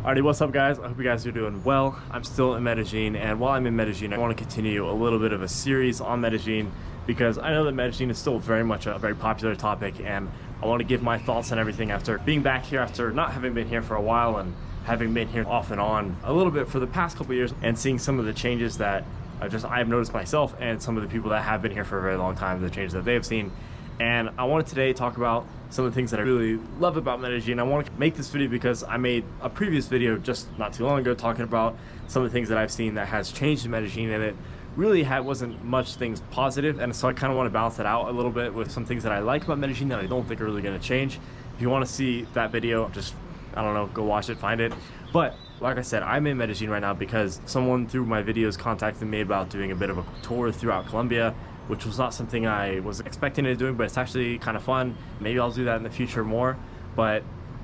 Alrighty, what's up guys? I hope you guys are doing well. I'm still in Medellin, and while I'm in Medellin, I want to continue a little bit of a series on Medellin because I know that Medellin is still very much a very popular topic, and I want to give my thoughts on everything after being back here, after not having been here for a while and having been here off and on a little bit for the past couple of years, and seeing some of the changes that I've noticed myself and some of the people that have been here for a very long time, the changes that they have seen. And I wanted today to talk about some of the things that I really love about Medellin. I want to make this video because I made a previous video just not too long ago talking about some of the things that I've seen that has changed in Medellin, and it really wasn't much things positive, and so I kind of want to balance it out a little bit with some things that I like about Medellin that I don't think are really going to change. If you want to see that video, just, I don't know, go watch it, find it. But like I said, I'm in Medellin right now because someone through my videos contacted me about doing a bit of a tour throughout Colombia, which was not something I was expecting to do, but it's actually kind of fun. Maybe I'll do that in the future more, but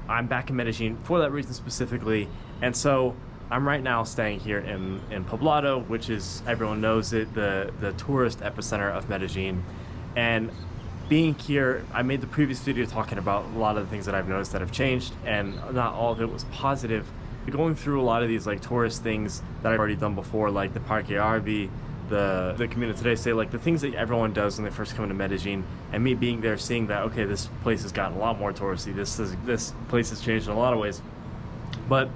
I'm back in Medellin for that reason specifically. And so I'm right now staying here in Poblado, which is, everyone knows it, the tourist epicenter of Medellin. And being here, I made the previous video talking about a lot of the things that I've noticed that have changed, and not all of it was positive. Going through a lot of these like tourist things that I've already done before, like the Parque Arby, the community today, say like the things that everyone does when they first come to Medellin, and me being there, seeing that, okay, this place has gotten a lot more touristy, this place has changed in a lot of ways. But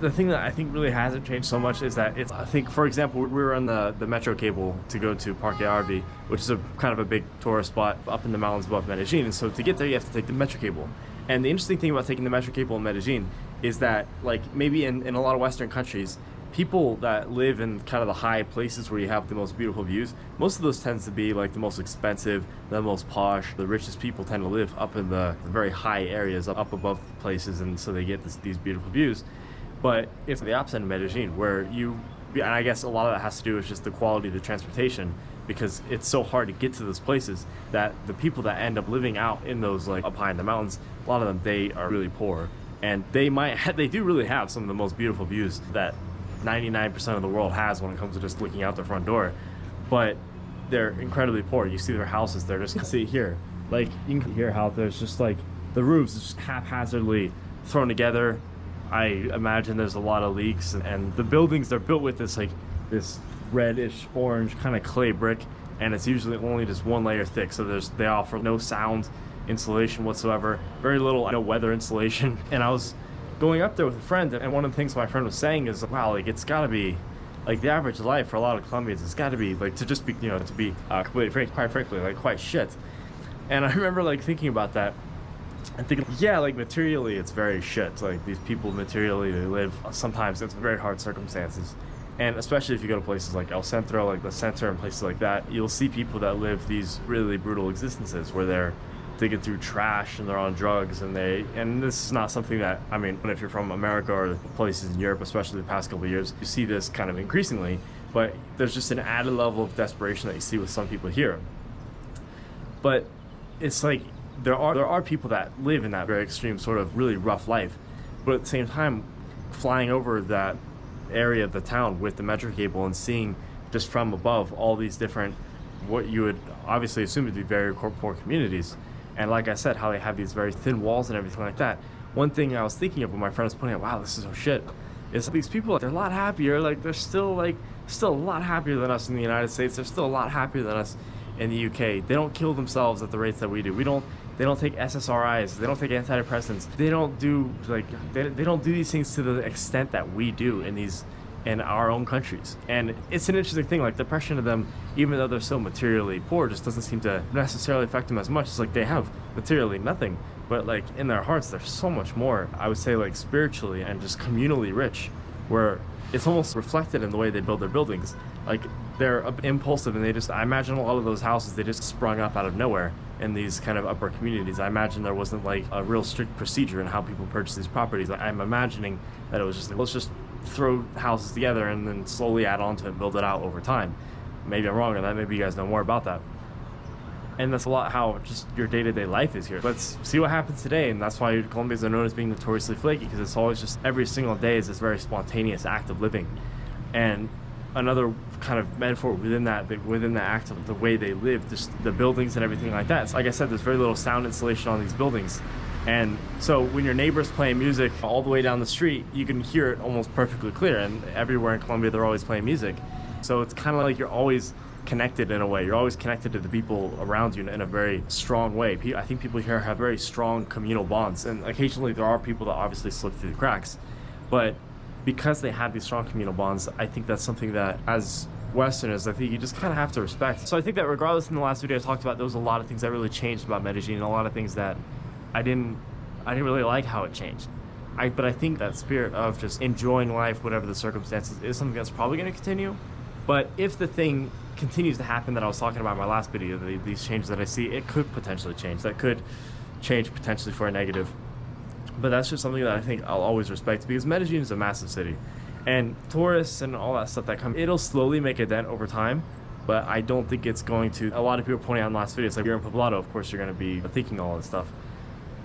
the thing that I think really hasn't changed so much is that I think, for example, we were on the metro cable to go to Parque Arby, which is a kind of a big tourist spot up in the mountains above Medellin, and so to get there you have to take the metro cable. And the interesting thing about taking the metro cable in Medellin is that, like, maybe in a lot of Western countries, people that live in kind of the high places where you have the most beautiful views, most of those tends to be like the most expensive, the most posh. The richest people tend to live up in the very high areas, up above places, and so they get these beautiful views. But it's the opposite in Medellin, where and I guess a lot of that has to do with just the quality of the transportation, because it's so hard to get to those places that the people that end up living out in those, like, up high in the mountains, a lot of them, they are really poor, and they do really have some of the most beautiful views that 99% of the world has when it comes to just looking out their front door, but they're incredibly poor. You see their houses, they're just, see here, like, you can hear how there's just like the roofs just haphazardly thrown together. I imagine there's a lot of leaks, and the buildings, they're built with this reddish orange kind of clay brick, and it's usually only just one layer thick, so they offer no sound insulation whatsoever, very little weather insulation. And I was going up there with a friend, and one of the things my friend was saying is, wow, like, it's gotta be like the average life for a lot of Colombians, it's gotta be like, to just be, to be completely quite frankly, like, quite shit. And I remember like thinking about that and thinking, yeah, like, materially it's very shit. Like, these people materially, they live sometimes in very hard circumstances, and especially if you go to places like El Centro, like the center, and places like that, you'll see people that live these really brutal existences where they're digging through trash and they're on drugs, and this is not something that, I mean, if you're from America or places in Europe, especially the past couple of years, you see this kind of increasingly, but there's just an added level of desperation that you see with some people here. But it's like there are people that live in that very extreme sort of really rough life, but at the same time, flying over that area of the town with the metro cable and seeing just from above all these different, what you would obviously assume to be very poor communities, and like I said, how they have these very thin walls and everything like that. One thing I was thinking of when my friend was pointing out, wow, this is so shit, is these people, they're a lot happier. Like, they're still a lot happier than us in the United States. They're still a lot happier than us in the UK. They don't kill themselves at the rates that we do. They don't take SSRIs. They don't take antidepressants. They don't do they don't do these things to the extent that we do in our own countries. And it's an interesting thing, like, depression to them, even though they're so materially poor, just doesn't seem to necessarily affect them as much. It's like they have materially nothing, but like in their hearts they're so much more, I would say, like, spiritually and just communally rich, where it's almost reflected in the way they build their buildings. Like, they're impulsive, and I imagine a lot of those houses, they just sprung up out of nowhere in these kind of upper communities. I imagine there wasn't like a real strict procedure in how people purchase these properties. I'm imagining that it was just, let's just throw houses together and then slowly add on to it, build it out over time. Maybe I'm wrong on that, maybe you guys know more about that. And that's a lot how just your day-to-day life is here. Let's see what happens today, and that's why Colombians are known as being notoriously flaky, because it's always just every single day is this very spontaneous act of living. And another kind of metaphor within that act of the way they live, just the buildings and everything like that. So like I said, there's very little sound insulation on these buildings, And so when your neighbor's playing music all the way down the street, you can hear it almost perfectly clear. And everywhere in Colombia, they're always playing music. So it's kind of like you're always connected in a way. You're always connected to the people around you in a very strong way. I think people here have very strong communal bonds. And occasionally there are people that obviously slip through the cracks. But because they have these strong communal bonds, I think that's something that as Westerners, I think you just kind of have to respect. So I think that regardless, in the last video I talked about, there was a lot of things that really changed about Medellin, and a lot of things that I didn't really like how it changed. But I think that spirit of just enjoying life, whatever the circumstances, is something that's probably going to continue. But if the thing continues to happen that I was talking about in my last video, these changes that I see, it could potentially change. That could change potentially for a negative. But that's just something that I think I'll always respect, because Medellin is a massive city. And tourists and all that stuff that come, it'll slowly make a dent over time. But I don't think it's going to. A lot of people pointing out in the last video, it's like, you're in Poblado, of course you're going to be thinking all this stuff.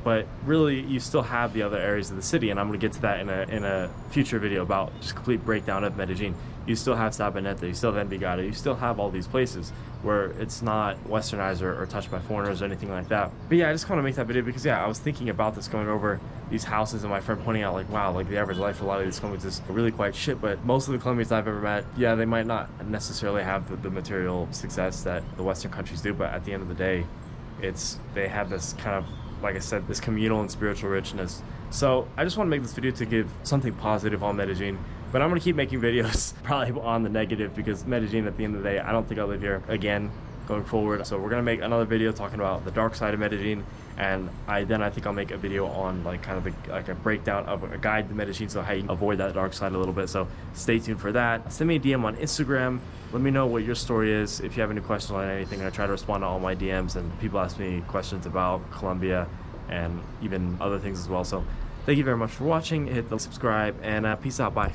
But really, you still have the other areas of the city, and I'm going to get to that in a future video about just complete breakdown of Medellin. You still have Sabaneta, you still have Envigado, you still have all these places where it's not westernized or touched by foreigners or anything like that. But yeah, I just want to make that video because, yeah, I was thinking about this going over these houses, and my friend pointing out, like, wow, like the average life for a lot of these Colombians is really quite shit. But most of the Colombians I've ever met, yeah, they might not necessarily have the material success that the Western countries do, but at the end of the day, they have this kind of, like I said, this communal and spiritual richness. So I just want to make this video to give something positive on Medellin, but I'm going to keep making videos probably on the negative, because Medellin, at the end of the day, I don't think I'll live here again going forward. So we're going to make another video talking about the dark side of Medellin, and I think I'll make a video on like kind of like a breakdown of a guide to Medellin, so how you can avoid that dark side a little bit. So stay tuned for that. Send me a DM on Instagram. Let me know what your story is. If you have any questions on anything, I try to respond to all my DMs, and people ask me questions about Colombia and even other things as well. So thank you very much for watching. Hit the subscribe, and peace out. Bye.